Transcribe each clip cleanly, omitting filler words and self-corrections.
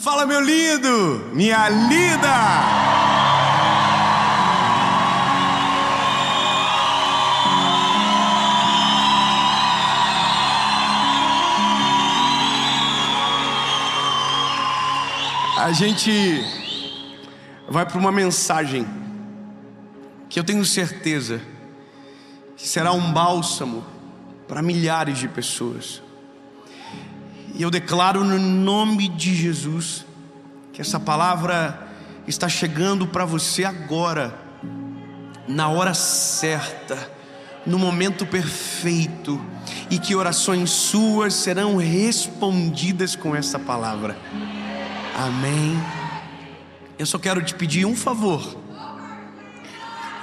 Fala, meu lindo, minha linda. A gente vai para uma mensagem que eu tenho certeza que será um bálsamo para milhares de pessoas. E eu declaro no nome de Jesus que essa palavra está chegando para você agora, na hora certa, no momento perfeito, e que orações suas serão respondidas com essa palavra. Amém. Eu só quero te pedir um favor.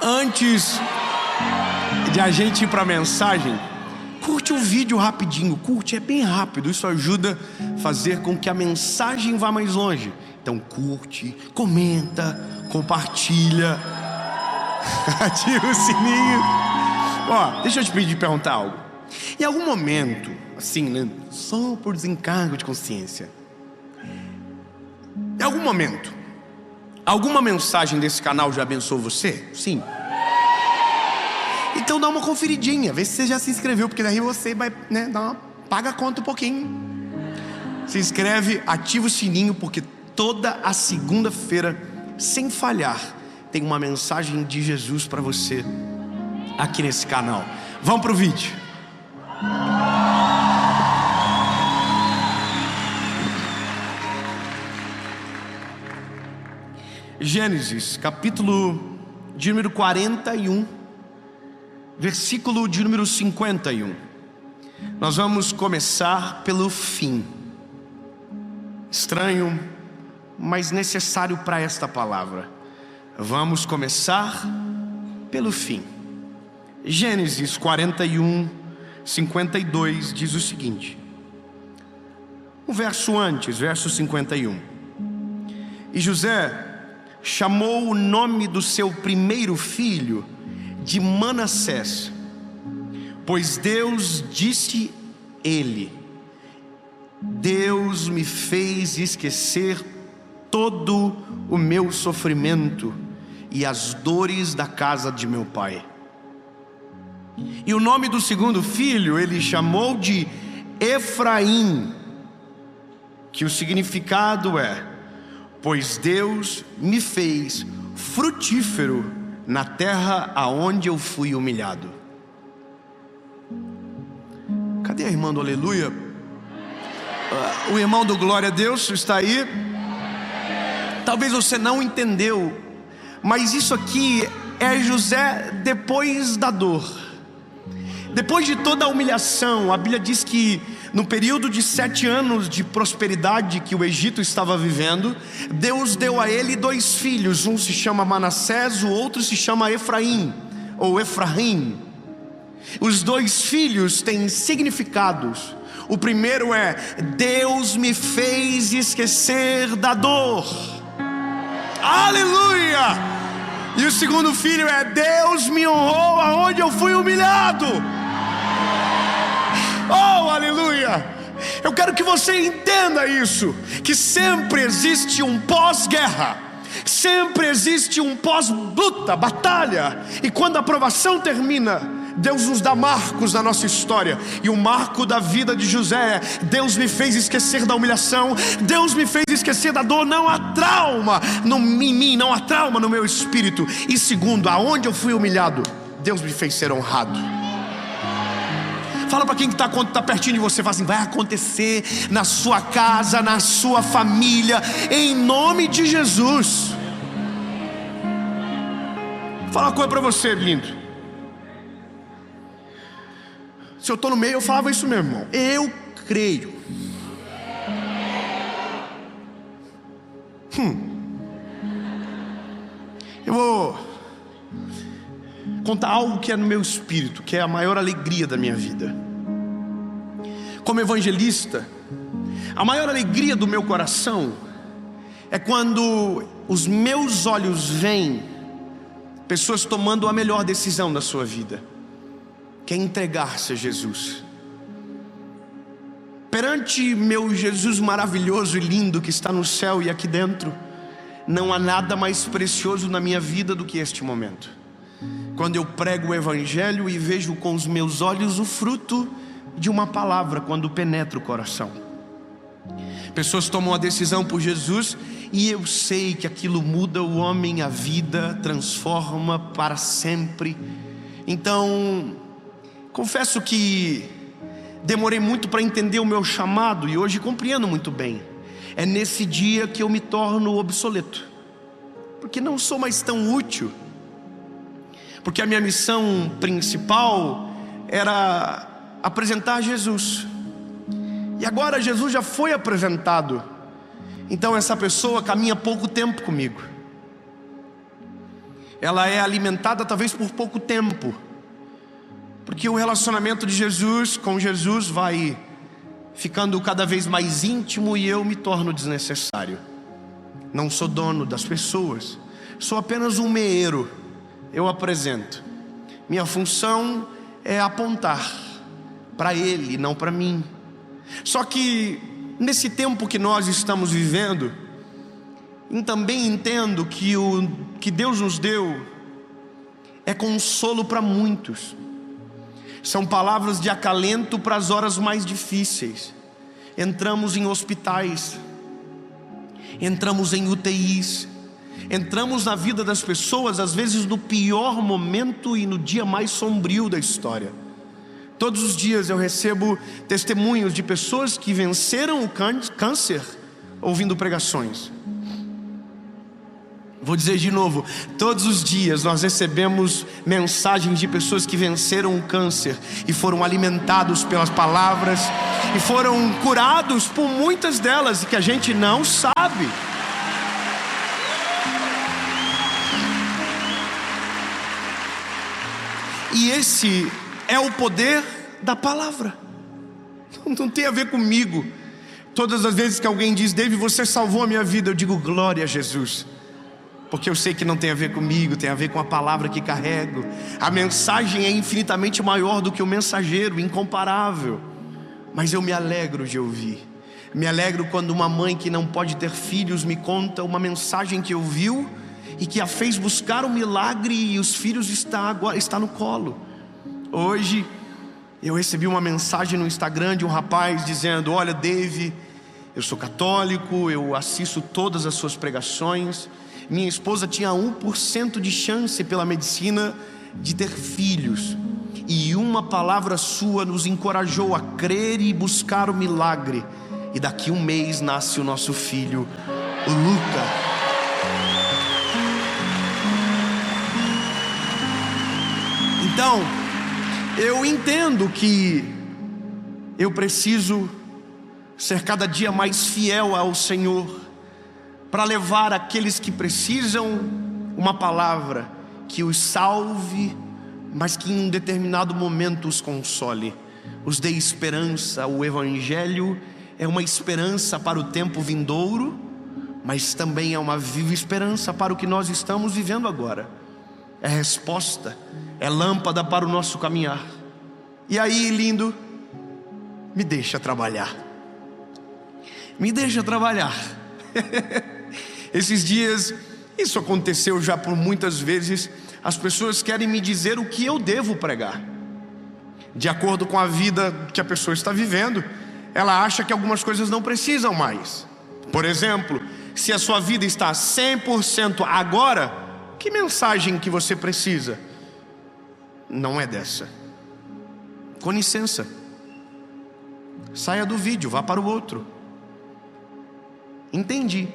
Antes de a gente ir para a mensagem, curte o vídeo rapidinho. Curte, é bem rápido. Isso ajuda a fazer com que a mensagem vá mais longe. Então curte, comenta, compartilha, ativa o sininho. Ó, deixa eu te perguntar algo. Em algum momento, assim, né, só por desencargo de consciência, em algum momento, alguma mensagem desse canal já abençoou você? Sim. Então dá uma conferidinha, vê se você já se inscreveu, porque daí você vai, né, paga a conta um pouquinho. Se inscreve, ativa o sininho, porque toda a segunda-feira, sem falhar, tem uma mensagem de Jesus para você aqui nesse canal. Vamos pro vídeo. Gênesis, capítulo de número 41, versículo de número 51. Nós vamos começar pelo fim. Estranho, mas necessário para esta palavra. Vamos começar pelo fim. Gênesis 41, 52 diz o seguinte. Um verso antes, verso 51. E José chamou o nome do seu primeiro filho de Manassés, pois Deus disse ele: Deus me fez esquecer todo o meu sofrimento e as dores da casa de meu pai. E o nome do segundo filho ele chamou de Efraim, que o significado é: pois Deus me fez frutífero na terra aonde eu fui humilhado. Cadê a irmã do aleluia? O irmão do glória a Deus está aí? Talvez você não entendeu, mas isso aqui é José depois da dor, depois de toda a humilhação. A Bíblia diz que no período de 7 anos de prosperidade que o Egito estava vivendo, Deus deu a ele 2 filhos. Um se chama Manassés, o outro se chama Efraim, ou Efraim. Os 2 filhos têm significados. O primeiro é: Deus me fez esquecer da dor. Aleluia! E o segundo filho é: Deus me honrou aonde eu fui humilhado. Oh, aleluia! Eu quero que você entenda isso, que sempre existe um pós-guerra, sempre existe um pós-luta, batalha. E quando a provação termina, Deus nos dá marcos da nossa história. E o marco da vida de José é: Deus me fez esquecer da humilhação, Deus me fez esquecer da dor. Não há trauma em mim, não há trauma no meu espírito. E segundo, aonde eu fui humilhado, Deus me fez ser honrado. Fala para quem está pertinho de você, fala assim: vai acontecer na sua casa, na sua família, em nome de Jesus. Fala uma coisa para você, lindo. Se eu estou no meio, eu falava isso mesmo, irmão. Eu creio. Eu vou contar algo que é no meu espírito, que é a maior alegria da minha vida. Como evangelista, a maior alegria do meu coração é quando os meus olhos veem pessoas tomando a melhor decisão da sua vida, que é entregar-se a Jesus. Perante meu Jesus maravilhoso e lindo que está no céu e aqui dentro, não há nada mais precioso na minha vida do que este momento. Quando eu prego o Evangelho e vejo com os meus olhos o fruto de uma palavra quando penetra o coração. Pessoas tomam a decisão por Jesus e eu sei que aquilo muda o homem, a vida, transforma para sempre. Então, confesso que demorei muito para entender o meu chamado e hoje compreendo muito bem. É nesse dia que eu me torno obsoleto, porque não sou mais tão útil, porque a minha missão principal era apresentar Jesus, e agora Jesus já foi apresentado, então essa pessoa caminha pouco tempo comigo, ela é alimentada talvez por pouco tempo, porque o relacionamento de Jesus com Jesus vai ficando cada vez mais íntimo e eu me torno desnecessário. Não sou dono das pessoas, sou apenas um meeiro. Eu apresento. Minha função é apontar para Ele, não para mim. Só que nesse tempo que nós estamos vivendo, eu também entendo que o que Deus nos deu é consolo para muitos. São palavras de acalento para as horas mais difíceis. Entramos em hospitais, entramos em UTIs, entramos na vida das pessoas, às vezes no pior momento e no dia mais sombrio da história. Todos os dias eu recebo testemunhos de pessoas que venceram o câncer ouvindo pregações. Vou dizer de novo, todos os dias nós recebemos mensagens de pessoas que venceram o câncer e foram alimentados pelas palavras e foram curados por muitas delas e que a gente não sabe. E esse é o poder da palavra. Não tem a ver comigo. Todas as vezes que alguém diz: David, você salvou a minha vida, eu digo glória a Jesus, porque eu sei que não tem a ver comigo, tem a ver com a palavra que carrego. A mensagem é infinitamente maior do que o mensageiro, incomparável. Mas eu me alegro de ouvir. Me alegro quando uma mãe que não pode ter filhos me conta uma mensagem que ouviu e que a fez buscar um milagre e os filhos está no colo. Hoje eu recebi uma mensagem no Instagram de um rapaz dizendo: olha, Dave, eu sou católico, eu assisto todas as suas pregações. Minha esposa tinha 1% de chance pela medicina de ter filhos, e uma palavra sua nos encorajou a crer e buscar o milagre. E daqui um mês nasce o nosso filho, o Luca. Então, eu entendo que eu preciso ser cada dia mais fiel ao Senhor, para levar aqueles que precisam uma palavra que os salve, mas que em um determinado momento os console, os dê esperança. O Evangelho é uma esperança para o tempo vindouro, mas também é uma viva esperança para o que nós estamos vivendo agora. É resposta, é lâmpada para o nosso caminhar. E aí, lindo, me deixa trabalhar. Me deixa trabalhar. Esses dias, isso aconteceu já por muitas vezes. As pessoas querem me dizer o que eu devo pregar, de acordo com a vida que a pessoa está vivendo. Ela acha que algumas coisas não precisam mais. Por exemplo, se a sua vida está 100% agora, que mensagem que você precisa? Não é dessa. Com licença, saia do vídeo, vá para o outro. Entendi.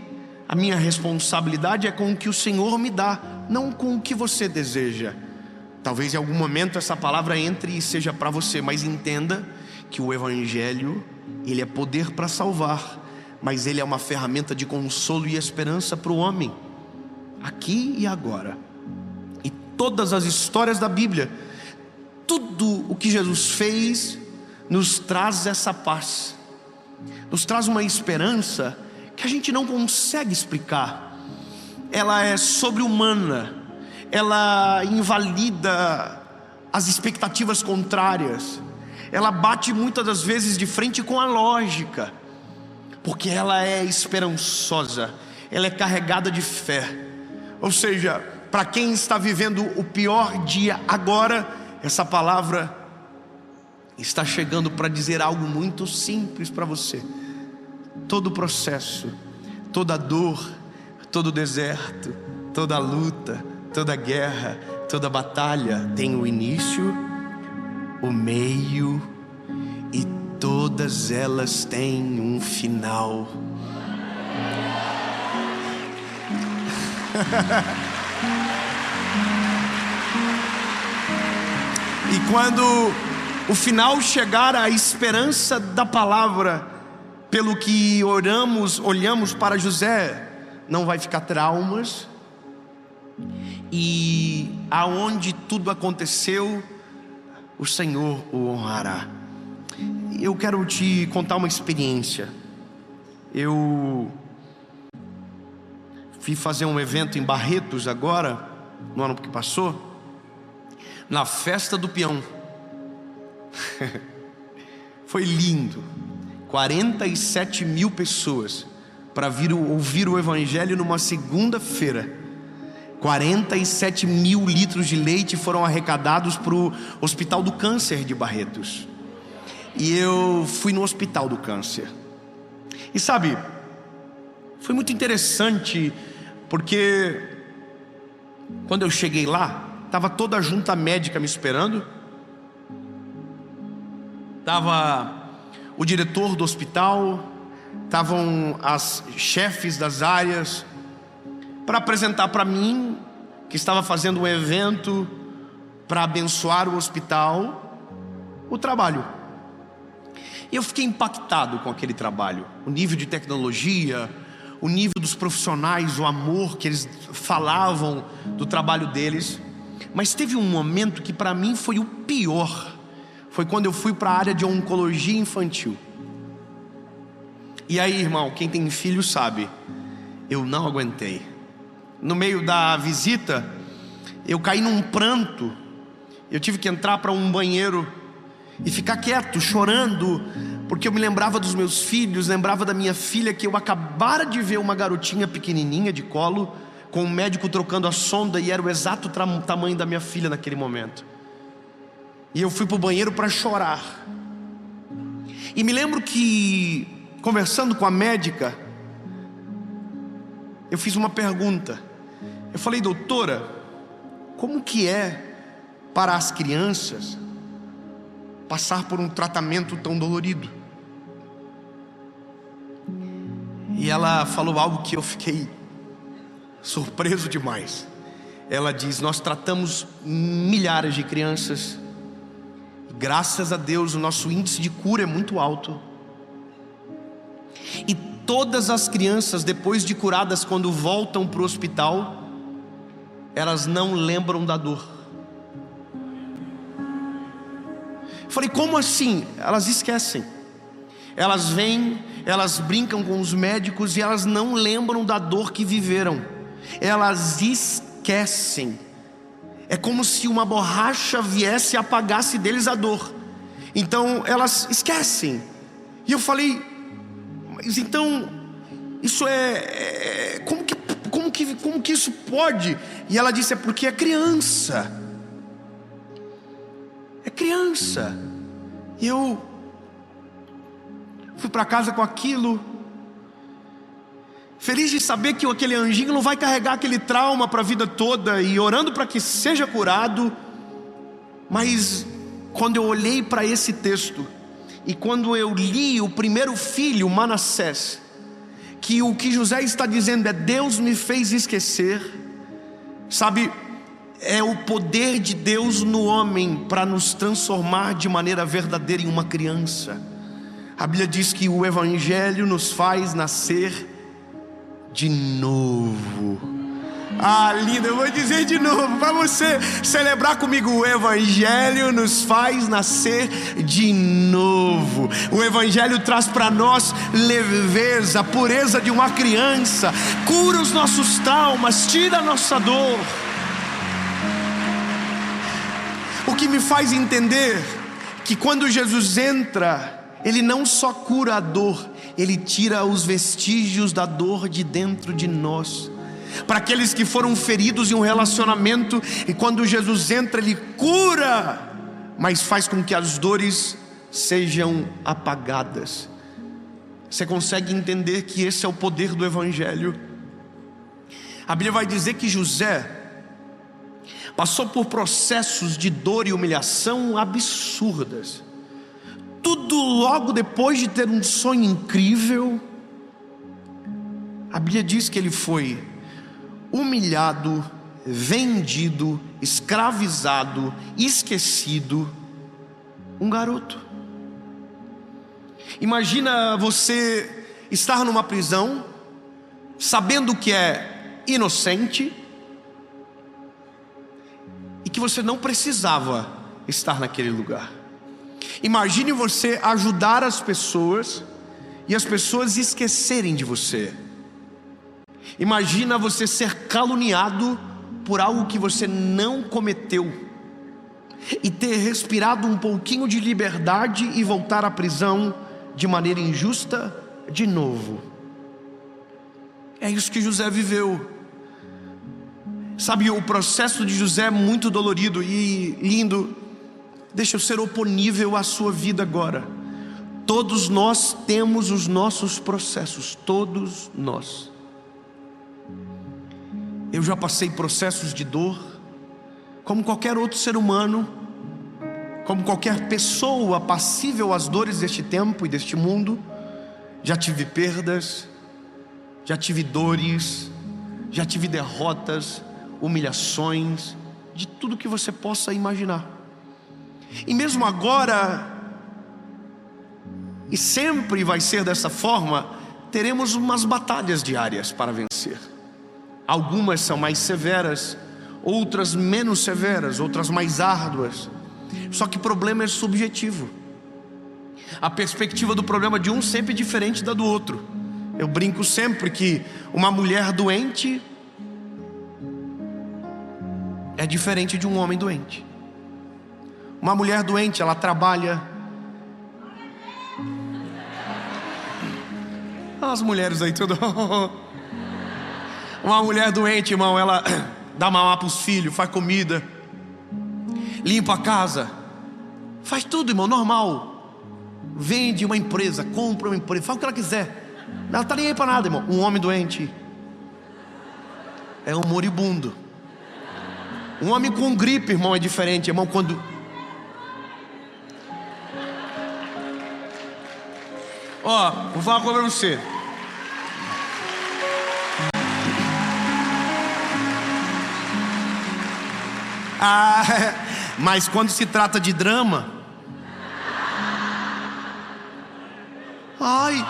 A minha responsabilidade é com o que o Senhor me dá, não com o que você deseja. Talvez em algum momento essa palavra entre e seja para você, mas entenda que o Evangelho, ele é poder para salvar, mas ele é uma ferramenta de consolo e esperança para o homem, aqui e agora. E todas as histórias da Bíblia, tudo o que Jesus fez, nos traz essa paz, nos traz uma esperança que a gente não consegue explicar. Ela é sobre-humana, ela invalida as expectativas contrárias, ela bate muitas das vezes de frente com a lógica, porque ela é esperançosa, ela é carregada de fé. Ou seja, para quem está vivendo o pior dia agora, essa palavra está chegando para dizer algo muito simples para você. Todo processo, toda dor, todo deserto, toda luta, toda guerra, toda batalha tem o início, o meio e todas elas têm um final. E quando o final chegar, a esperança da palavra, pelo que olhamos para José, não vai ficar traumas, e aonde tudo aconteceu, o Senhor o honrará. Eu quero te contar uma experiência. Eu fui fazer um evento em Barretos agora, no ano que passou, na festa do peão. Foi lindo. 47 mil pessoas para vir ouvir o evangelho numa segunda-feira. 47 mil litros de leite foram arrecadados para o Hospital do Câncer de Barretos. E eu fui no Hospital do Câncer. E sabe, foi muito interessante, porque quando eu cheguei lá, estava toda a junta médica me esperando. Estava o diretor do hospital, estavam as chefes das áreas, para apresentar para mim, que estava fazendo um evento para abençoar o hospital, o trabalho. E eu fiquei impactado com aquele trabalho, o nível de tecnologia, o nível dos profissionais, o amor que eles falavam do trabalho deles. Mas teve um momento que para mim foi o pior. Foi quando eu fui para a área de oncologia infantil. E aí, irmão, quem tem filho sabe, eu não aguentei. No meio da visita, eu caí num pranto. Eu tive que entrar para um banheiro e ficar quieto, chorando, porque eu me lembrava dos meus filhos, lembrava da minha filha, que eu acabara de ver uma garotinha pequenininha de colo, com o médico trocando a sonda, e era o exato tamanho da minha filha naquele momento. E eu fui para o banheiro para chorar. E me lembro que, conversando com a médica, eu fiz uma pergunta. Eu falei: doutora, como que é para as crianças passar por um tratamento tão dolorido? E ela falou algo que eu fiquei surpreso demais. Ela diz: nós tratamos milhares de crianças, graças a Deus o nosso índice de cura é muito alto, e todas as crianças, depois de curadas, quando voltam para o hospital, elas não lembram da dor. Eu falei: como assim? Elas esquecem. Elas vêm, elas brincam com os médicos e elas não lembram da dor que viveram. Elas esquecem. É como se uma borracha viesse e apagasse deles a dor. Então elas esquecem. E eu falei: mas então isso como que isso pode? E ela disse: é porque é criança. É criança. E eu fui para casa com aquilo, feliz de saber que aquele anjinho não vai carregar aquele trauma para a vida toda, e orando para que seja curado. Mas quando eu olhei para esse texto, e quando eu li o primeiro filho, Manassés, que o que José está dizendo é: Deus me fez esquecer. Sabe, é o poder de Deus no homem para nos transformar de maneira verdadeira em uma criança. A Bíblia diz que o Evangelho nos faz nascer de novo. Ah, lindo, eu vou dizer de novo para você celebrar comigo: o Evangelho nos faz nascer de novo. O Evangelho traz para nós leveza, pureza de uma criança, cura os nossos traumas, tira a nossa dor. O que me faz entender que quando Jesus entra, Ele não só cura a dor, Ele tira os vestígios da dor de dentro de nós. Para aqueles que foram feridos em um relacionamento, e quando Jesus entra, Ele cura, mas faz com que as dores sejam apagadas. Você consegue entender que esse é o poder do Evangelho? A Bíblia vai dizer que José passou por processos de dor e humilhação absurdas. Tudo logo depois de ter um sonho incrível. A Bíblia diz que ele foi humilhado, vendido, escravizado, esquecido. Um garoto. Imagina você estar numa prisão, sabendo que é inocente e que você não precisava estar naquele lugar. Imagine você ajudar as pessoas e as pessoas esquecerem de você. Imagina você ser caluniado por algo que você não cometeu e ter respirado um pouquinho de liberdade e voltar à prisão de maneira injusta de novo. É isso que José viveu. Sabe, o processo de José é muito dolorido e lindo. Deixa eu ser oponível à sua vida agora. Todos nós temos os nossos processos, todos nós. Eu já passei processos de dor, como qualquer outro ser humano, como qualquer pessoa passível às dores deste tempo e deste mundo. Já tive perdas, já tive dores, já tive derrotas, humilhações, de tudo que você possa imaginar. E mesmo agora, e sempre vai ser dessa forma, teremos umas batalhas diárias para vencer. Algumas são mais severas, outras menos severas, outras mais árduas. Só que o problema é subjetivo. A perspectiva do problema de um sempre é diferente da do outro. Eu brinco sempre que uma mulher doente é diferente de um homem doente. Uma mulher doente, ela trabalha. As mulheres aí tudo. Uma mulher doente, irmão, ela dá mamar para os filhos, faz comida, limpa a casa, faz tudo, irmão, normal. Vende uma empresa, compra uma empresa, faz o que ela quiser. Ela está nem aí para nada, irmão. Um homem doente é um moribundo. Um homem com gripe, irmão, é diferente, irmão. Quando vou falar uma coisa para você. Mas quando se trata de drama, ai,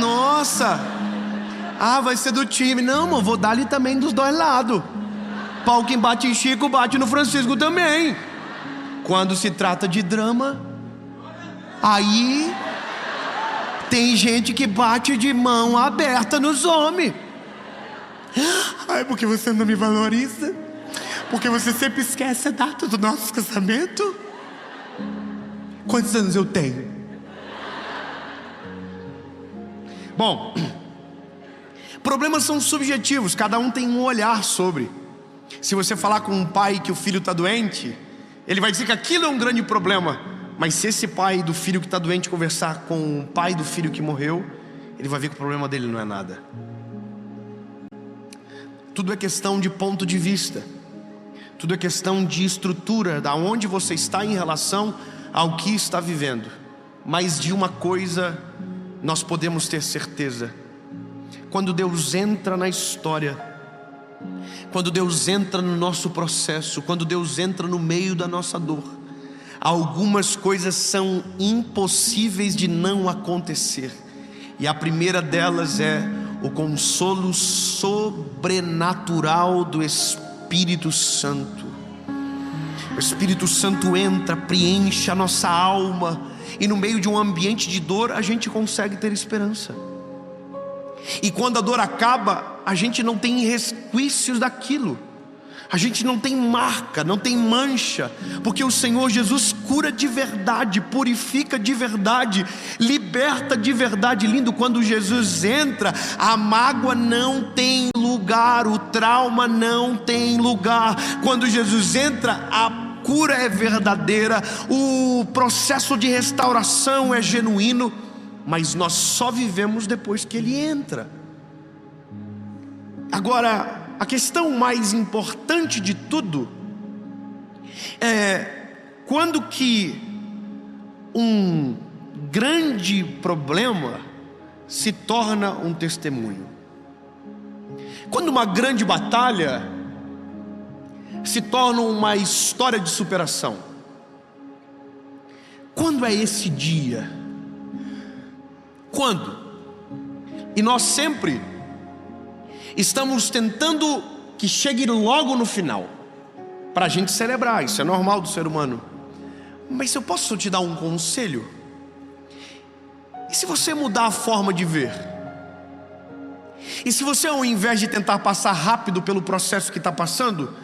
nossa, vai ser do time. Não, mano, vou dar ali também dos dois lados. Pau que bate em Chico, bate no Francisco também. Quando se trata de drama, aí tem gente que bate de mão aberta nos homens. Ai, porque você não me valoriza? Porque você sempre esquece a data do nosso casamento? Quantos anos eu tenho? Bom, problemas são subjetivos, cada um tem um olhar sobre. Se você falar com um pai que o filho está doente, ele vai dizer que aquilo é um grande problema. Mas se esse pai do filho que está doente conversar com o pai do filho que morreu, ele vai ver que o problema dele não é nada. Tudo é questão de ponto de vista. Tudo é questão de estrutura, da onde você está em relação ao que está vivendo. Mas de uma coisa nós podemos ter certeza: quando Deus entra na história, quando Deus entra no nosso processo, quando Deus entra no meio da nossa dor, algumas coisas são impossíveis de não acontecer. E a primeira delas é o consolo sobrenatural do Espírito Santo. O Espírito Santo entra, preenche a nossa alma, e no meio de um ambiente de dor a gente consegue ter esperança. E quando a dor acaba, a gente não tem resquícios daquilo. A gente não tem marca, não tem mancha, porque o Senhor Jesus cura de verdade, purifica de verdade, liberta de verdade. Lindo, quando Jesus entra, a mágoa não tem lugar, o trauma não tem lugar. Quando Jesus entra, a cura é verdadeira, o processo de restauração é genuíno, mas nós só vivemos depois que Ele entra. Agora, a questão mais importante de tudo é quando que um grande problema se torna um testemunho. Quando uma grande batalha se torna uma história de superação. Quando é esse dia? Quando? E nós sempre estamos tentando que chegue logo no final, para a gente celebrar. Isso é normal do ser humano. Mas se eu posso te dar um conselho? E se você mudar a forma de ver? E se você, ao invés de tentar passar rápido pelo processo que está passando,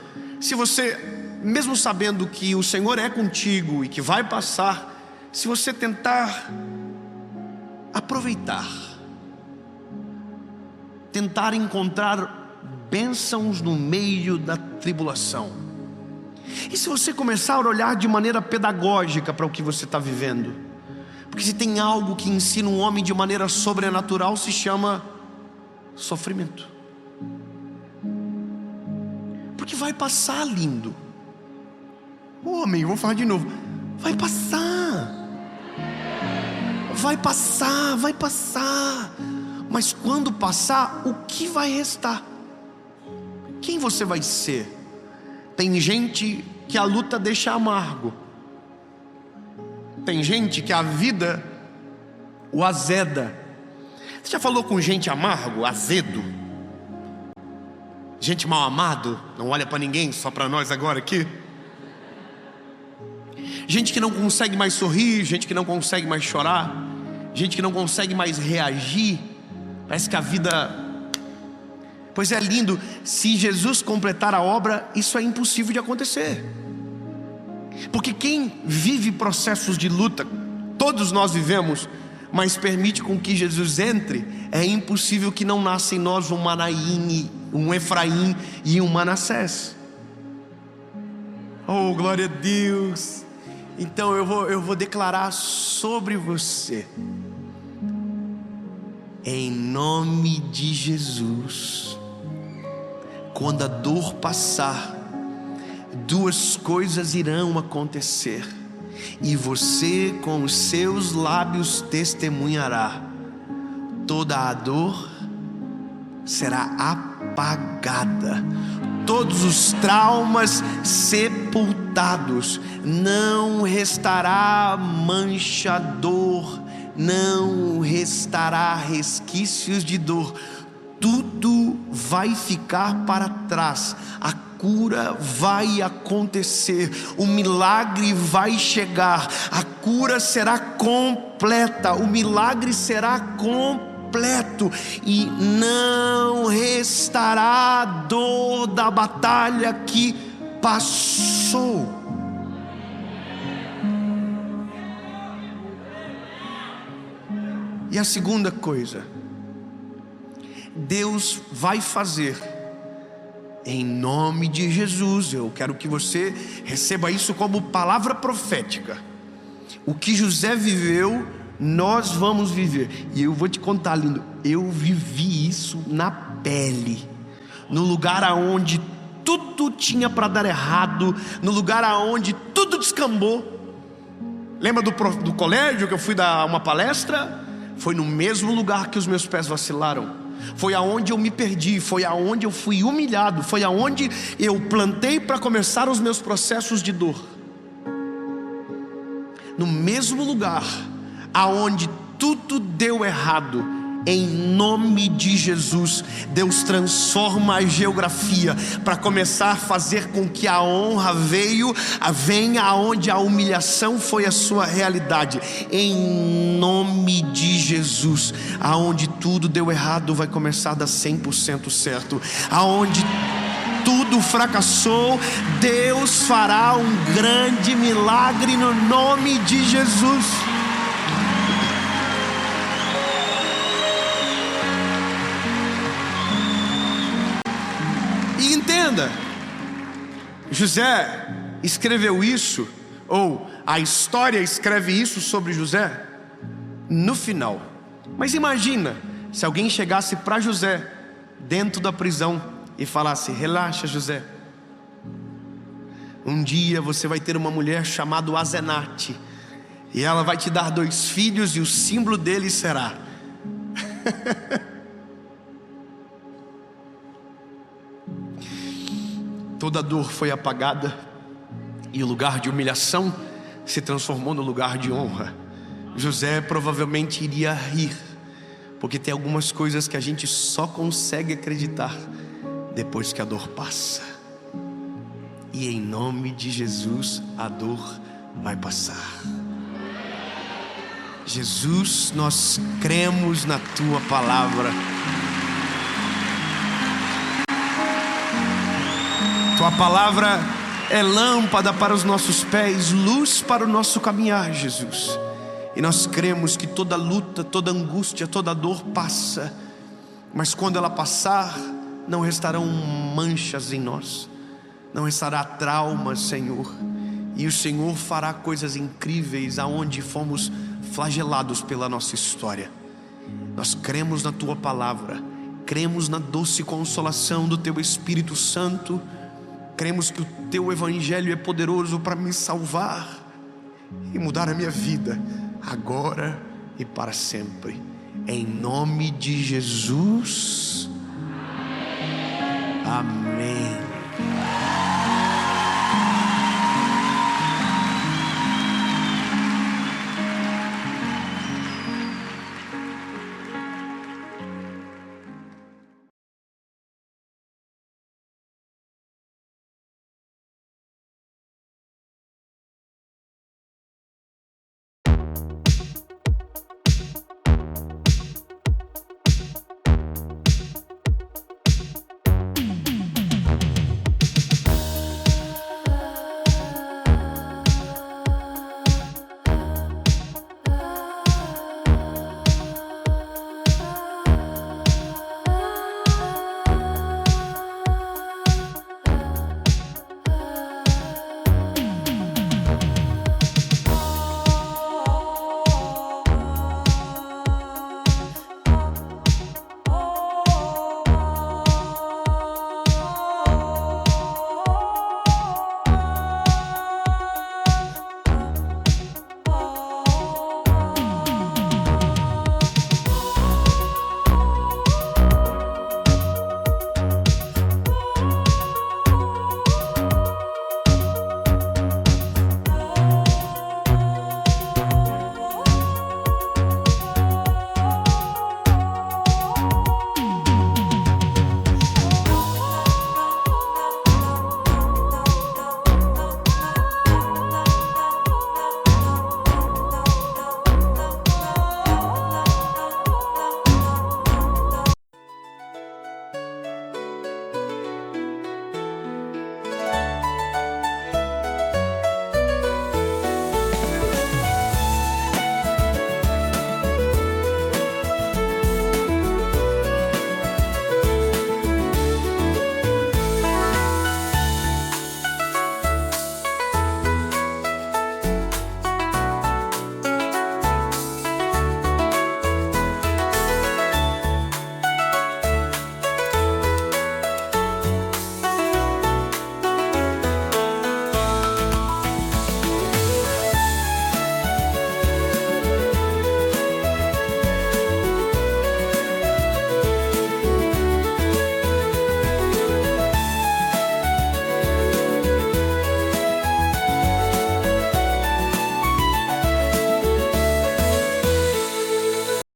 se você, mesmo sabendo que o Senhor é contigo e que vai passar, se você tentar aproveitar, tentar encontrar bênçãos no meio da tribulação. E se você começar a olhar de maneira pedagógica para o que você está vivendo? Porque se tem algo que ensina um homem de maneira sobrenatural, se chama sofrimento. Porque vai passar, lindo. Homem, vou falar de novo. Vai passar. Vai passar, vai passar. Mas quando passar, o que vai restar? Quem você vai ser? Tem gente que a luta deixa amargo. Tem gente que a vida o azeda. Você já falou com gente amargo, azedo? Gente mal amado, não olha para ninguém, só para nós agora aqui. Gente que não consegue mais sorrir, gente que não consegue mais chorar, gente que não consegue mais reagir. Parece que a vida... Pois é, lindo, se Jesus completar a obra, isso é impossível de acontecer. Porque quem vive processos de luta, todos nós vivemos, mas permite com que Jesus entre, é impossível que não nasça em nós um Manaim, um Efraim e um Manassés. Oh, glória a Deus. Então eu vou declarar sobre você, em nome de Jesus. Quando a dor passar, duas coisas irão acontecer, e você com os seus lábios testemunhará. Toda a dor será apagada, todos os traumas sepultados, não restará mancha, dor, não restará resquícios de dor. Tudo vai ficar para trás, a cura vai acontecer, o milagre vai chegar, a cura será completa, o milagre será completo, e não restará dor da batalha que passou. E a segunda coisa, Deus vai fazer, em nome de Jesus. Eu quero que você receba isso como palavra profética. O que José viveu, nós vamos viver. E eu vou te contar, lindo, eu vivi isso na pele, no lugar aonde tudo tinha para dar errado, no lugar aonde tudo descambou. Lembra do colégio que eu fui dar uma palestra? Foi no mesmo lugar que os meus pés vacilaram. Foi aonde eu me perdi, foi aonde eu fui humilhado, foi aonde eu plantei para começar os meus processos de dor. No mesmo lugar aonde tudo deu errado, em nome de Jesus, Deus transforma a geografia para começar a fazer com que a honra venha aonde a humilhação foi a sua realidade. Em nome de Jesus, aonde tudo deu errado vai começar a dar 100% certo, aonde tudo fracassou, Deus fará um grande milagre no nome de Jesus. E entenda, José escreveu isso, ou a história escreve isso sobre José no final. Mas imagina se alguém chegasse para José dentro da prisão e falasse: relaxa, José, um dia você vai ter uma mulher chamada Azenate, e ela vai te dar 2 filhos, e o símbolo deles será toda dor foi apagada, e o lugar de humilhação se transformou no lugar de honra. José provavelmente iria rir, porque tem algumas coisas que a gente só consegue acreditar depois que a dor passa. E em nome de Jesus, a dor vai passar. Jesus, nós cremos na Tua palavra. Tua palavra é lâmpada para os nossos pés, luz para o nosso caminhar, Jesus. E nós cremos que toda luta, toda angústia, toda dor passa, mas quando ela passar, não restarão manchas em nós, não restará traumas, Senhor. E o Senhor fará coisas incríveis aonde fomos flagelados pela nossa história. Nós cremos na Tua palavra, cremos na doce consolação do Teu Espírito Santo. Cremos que o Teu Evangelho é poderoso para me salvar e mudar a minha vida, agora e para sempre. Em nome de Jesus. Amém.